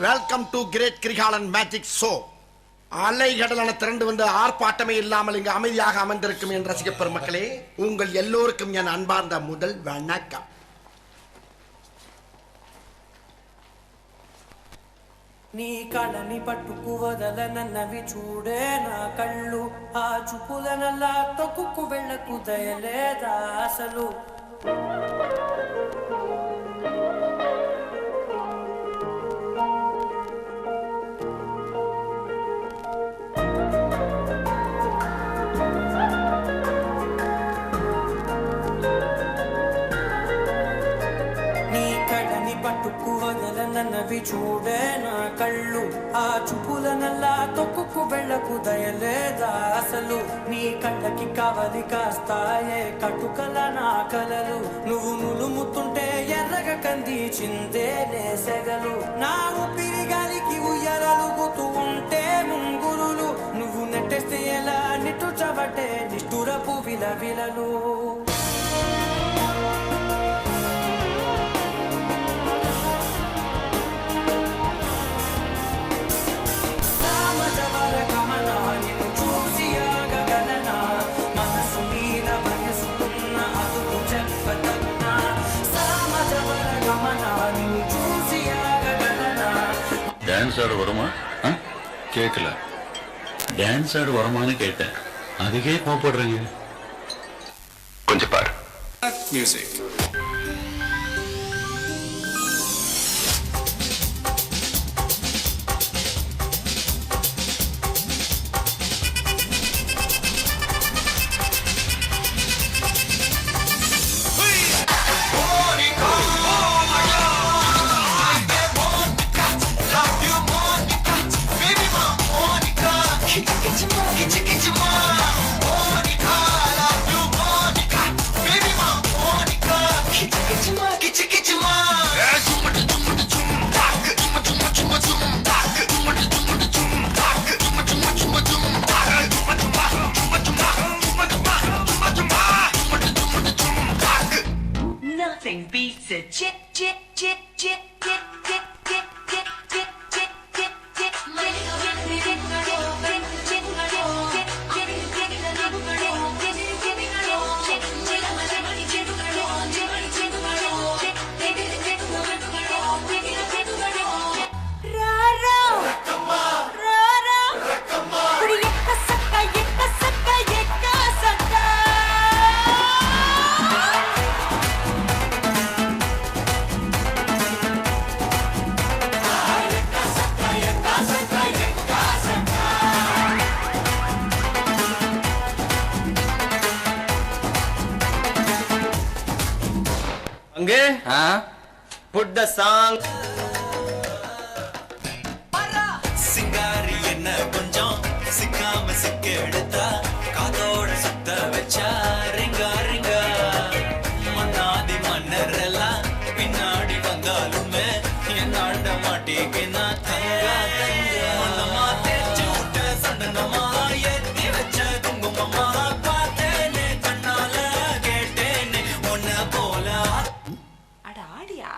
Welcome to great Kirikalan magic show. அலைகடலான திரண்டு வந்து ஆர்ப்பாட்டமே இல்லாமல் இங்கு அமைதியாக அமர்ந்திருக்கும் என் ரசிக பெருமக்களே, உங்கள் எல்லோருக்கும் என் அன்பார்ந்த முதல் வணக்கம். నీ కళని పట్టుకు వదలనన్నవి చూడే నా కళ్ళు, ఆ చూపులనల్లా తొక్కుకు వెళ్ళకు దయలేదా అసలు. నన్నవి చూడే నా కళ్ళు, ఆ చూపులనల్లా తొక్కుకు వెళ్ళకు దయలేదా అసలు. నీ కళ్ళకి కవలి కాస్తాయే కటుకల నా కలలు, నువ్వు నులుముతుంటే ఎర్రగ కంది చిందే నేసెగలు. నా ఊపిరి గాలికి ఉయ్యలలుగుతూ ఉంటే ముంగురులు, నువ్వు నెట్టేస్తే ఎలా నిట్టుచబట్టే నిష్ఠురపు విలవిలలు. டான்ஸ் ஆட வருமா? கேட்கல. டான்ஸ் ஆட வருமானு கேட்டேன், அதுக்கே கோபப்படுறீங்க. கொஞ்சம் பாரு. Music Nothing beats a chip, chip, chip, chip, chip, chip, chip, chip, chip, chip, chip, chip, அங்கே put the song. சிங்காரி என்ன கொஞ்சம் சிக்காம சிக்க எடுத்தா, காதோட சுத்த வச்சா ரிங்கா ரிங்கா. மன்னாதி மன்னர் எல்லாம் பின்னாடி வந்தாலுமே என்னாண்ட மாட்டேங்க நான் தங்கா தங்க. மன்னமா தேய்ச்சி விட்ட சண்டனமா ஏத்தி வச்ச குங்குமமா, பார்த்தேனே கண்ணால கேட்டேனே ஒன்ன போல. அட ஆடியா.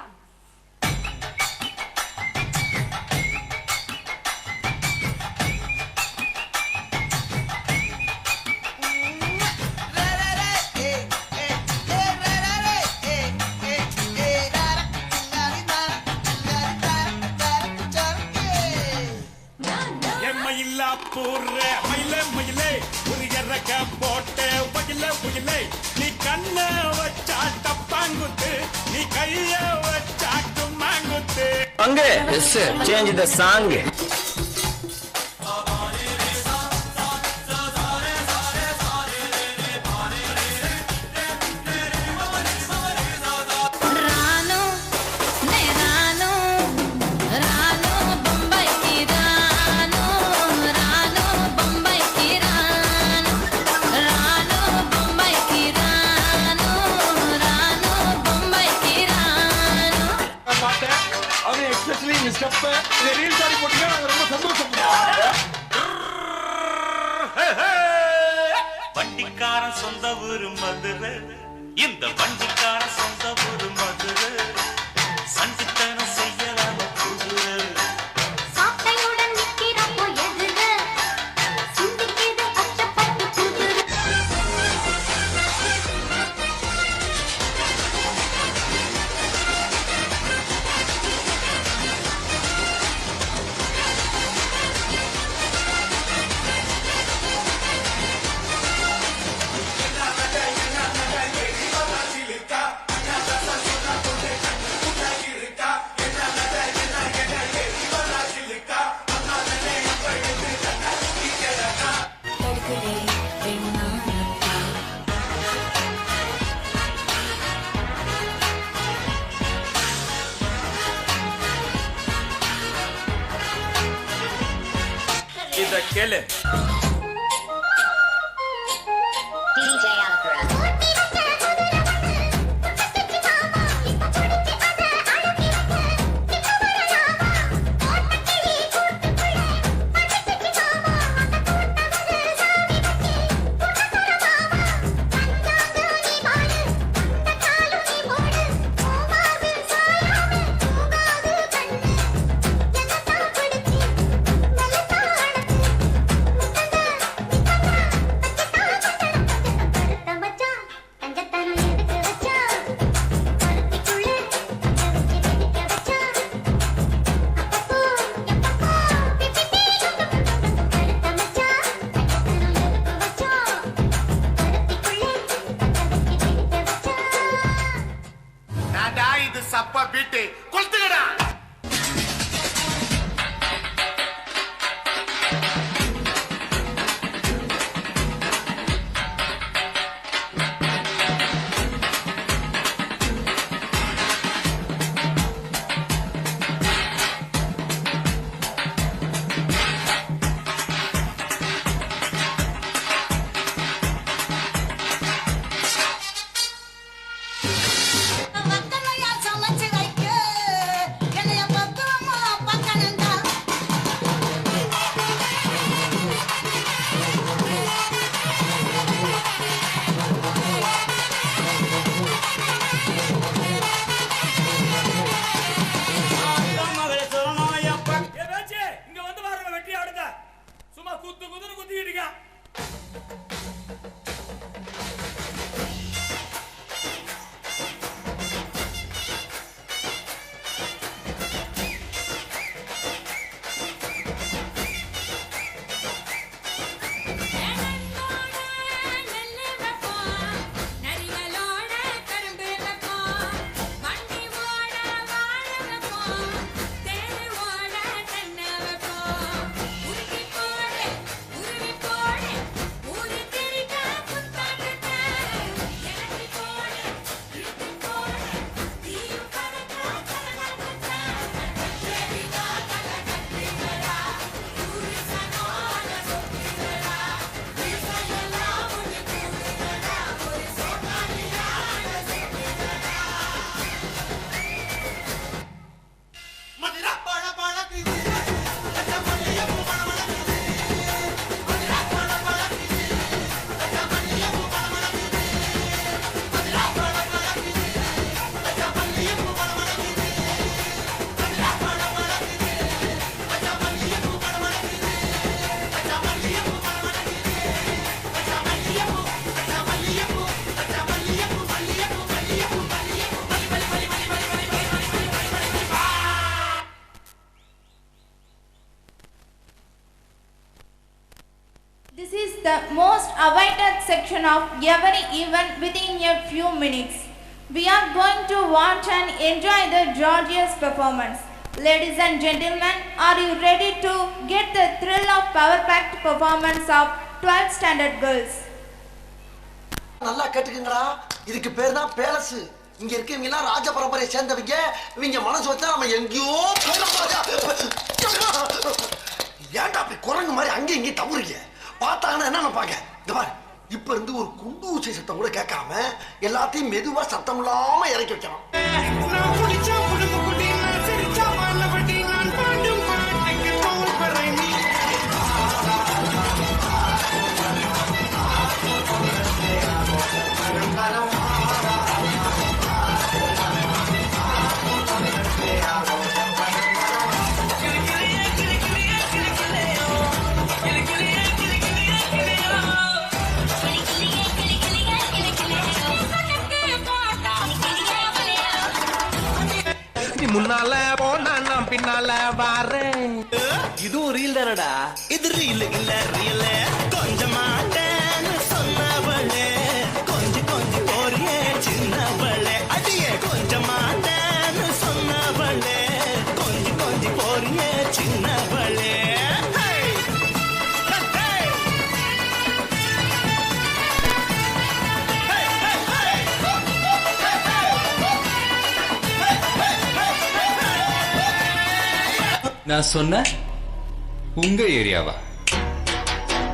மயிலா போடுற மயிலே மயிலே ஒரு இறக்க போட்ட மயில மயிலே, நீ கண்ண வச்சா டப்பாங்குத்து, நீ கைய வச்சா கும்மாங்குத்து. அங்கே change the song. வண்டிக்காரன் சொந்த ஊரு மதுரை, இந்த வண்டிக்காரன் சொந்த ஊரு மதுரை. சண்டித்தனம் செய்யலாம குதிரை, அத கேளு. DJ Alpha. இது சப்பா beat கொளுத்துக்கடா. This is the most awaited section of every event within a few minutes. We are going to watch and enjoy the gorgeous performance. Ladies and gentlemen, are you ready to get the thrill of power-packed performance of 12th standard girls? நல்லா கேட்டுக்குங்கடா. இதுக்கு பேர் தான் palace. இங்க இருக்கவங்க எல்லாம் ராஜ பரம்பரையை சேர்ந்தவங்க. இவங்க மனசு வச்சா நம்ம எங்கேயோ ஏன்டா அப்படி குரங்கு மாதிரி அங்கேயும் இங்கேயும் தவறுங்க. பார்த்தாங்கன்னா என்ன நினைப்பாங்க? இந்த பாரு, இப்ப இருந்து ஒரு குண்டு ஊசி சத்தம் கூட கேட்காம எல்லாத்தையும் மெதுவா சத்தம் இல்லாம இறக்கி வைக்கணும். முன்னால போனா நான் பின்னால வாரேன். இது ஒரு ரீல் தானடா. இது ரீல் இல்ல ரியல். கொஞ்சமாட்டேன்னு சொன்னவளே கொஞ்சம் கொஞ்சம் போறியே சின்னவளே. அடியே கொஞ்சமாட்டேன்னு சொன்னவளே கொஞ்சம் கொஞ்சம் போறியே சின்னவளே. நான் சொன்ன உங்க ஏரியாவா?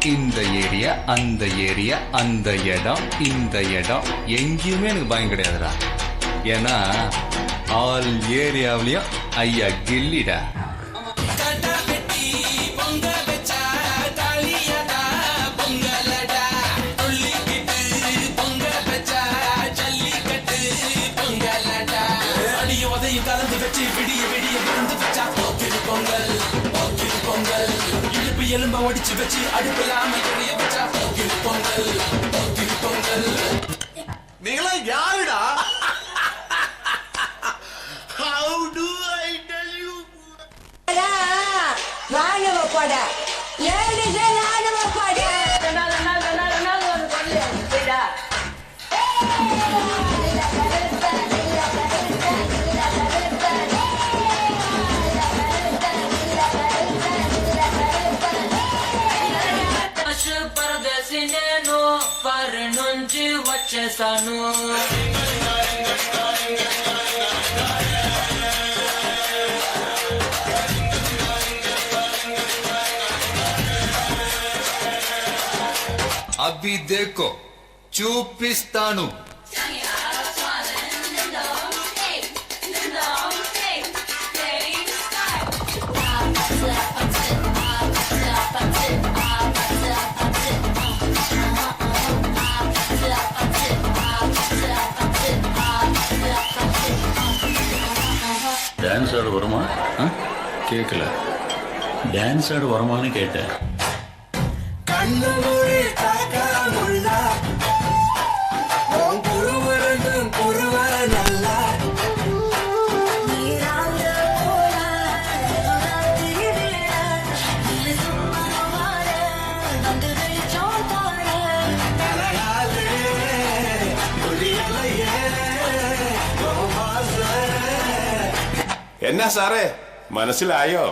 இந்த ஏரியா அந்த ஏரியா அந்த இடம் இந்த இடம் எங்கேயுமே எனக்கு பயம் கிடையாதுடா. ஏன்னா ஆல் ஏரியாவிலையும் ஐயா கில்லிடா. கலந்து வச்சு விடிய விடிய விழுந்து வச்சா போக்கிரு பொங்கல் போக்கிரு பொங்கல் இடுப்பு எலும்ப ஒடிச்சு வச்சு அடுப்பில்லாம எரிய வச்சா போக்கிரு பொங்கல் போக்கிரு பொங்கல். நீங்களா யாருடா? How do I tell you? ராணுவ பட ஏழுக ராணுவ பட వచ్చేసాను. అభి దేకో చూపిస్తాను. டான்ஸ் ஆட வருமா? கேட்கல. டான்ஸ் ஆட வருமானு கேட்டேன். கண்ணு மொழி தாக்காமுள்ள புருவரண்டும் புருவர நல்லா എന്നാ സാറേ മനസ്സിലായോ?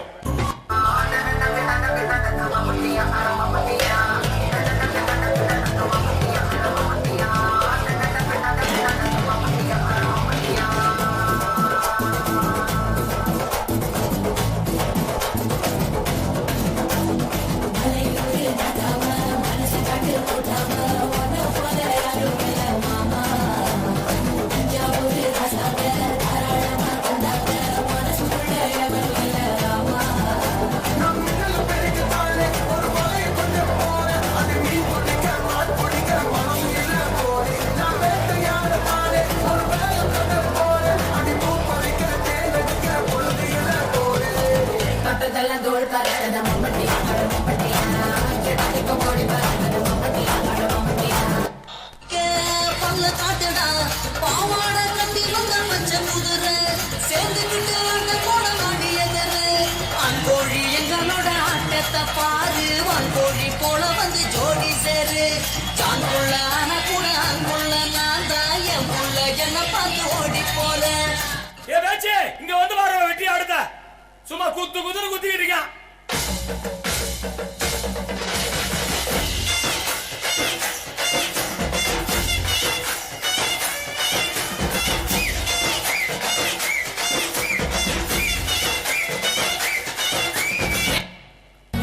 கோழி போல வந்து ஜோடி சேரு சாங்குள்ள ஆனா கூட அங்குள்ள நான் தான் என் புள்ள என்ன பார்த்து ஓடி போறேன். ஏ பேச்சு இங்க வந்து வர வெட்டி ஆடுத சும்மா குத்து குத்துன்னு குத்திக்கிட்டு இருக்கான்.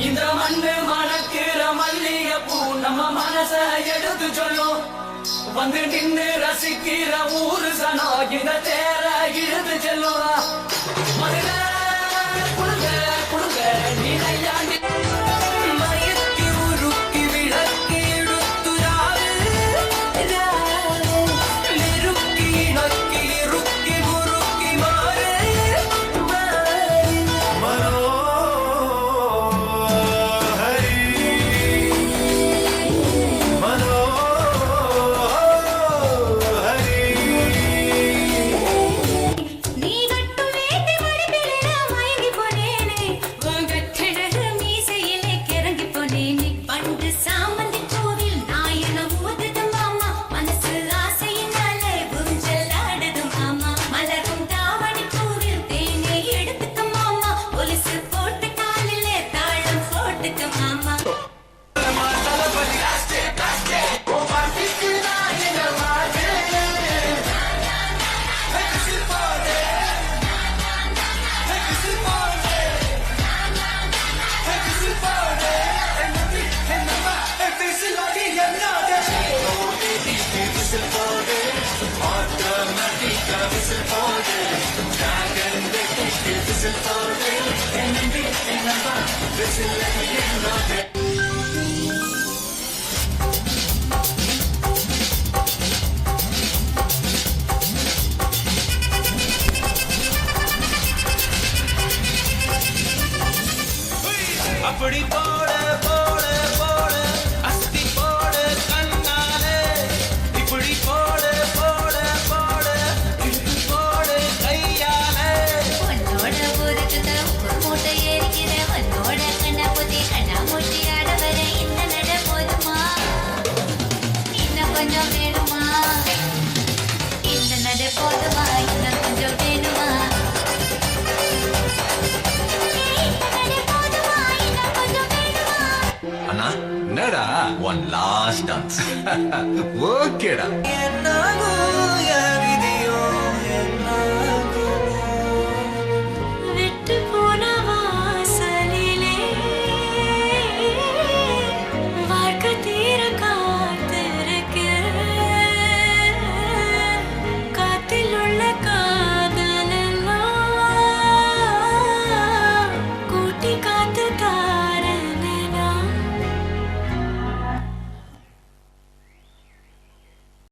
இந்த மண்ணு மணக்கிற மல்லிகை பூ நம்ம மனச எடுத்து சொல்லும் வந்து நின்று ரசிக்கிற ஊரு சனோ இந்த தேர இழுத்து செல்லும். மதுர குடுங்க குடுங்க நீரையாண்டி மயக்கி உருக்கி விளக்கி எடுத்துராது நெருக்கி நக்கி ருக்கி முருக்கி மாறு மனோ அப்படி போட போட போட அஸ்தி போட கண்ணாலே இப்படி போட போட போட இழுத்து போட கையாலே உன்னோட ஊருக்குத ஒரு மூட்டை ஏறிக்கிற உன்னோட கண்ணா புத்தி கண்ணா மூட்டி ஆட வர இந்த நட போதுமா இன்னும் கொஞ்சம் வேணுமா இந்த நட போதுமா இன்னும் கொஞ்சம் வேணுமா அண்ணா என்னடா ஒன் லாஸ்ட் டான்ஸ் ஓகேடா என்னாகும்